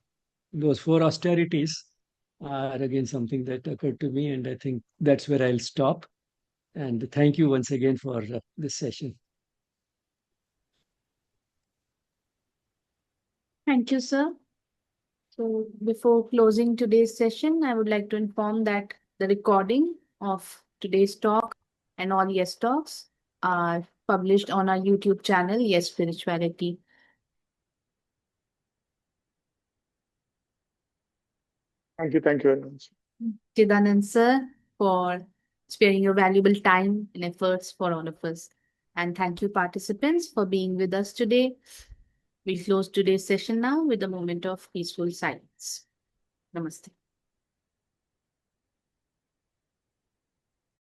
S4: those 4 austerities are again something that occurred to me, and I think that's where I'll stop. And thank you once again for this session.
S2: Thank you, sir. So before closing today's session, I would like to inform that the recording of today's talk and all Yes Talks are published on our YouTube channel, Yes Spirituality.
S3: Thank you. Thank you very much.
S2: Chidananda, sir, for sparing your valuable time and efforts for all of us. And thank you, participants, for being with us today. We close today's session now with a moment of peaceful silence. Namaste.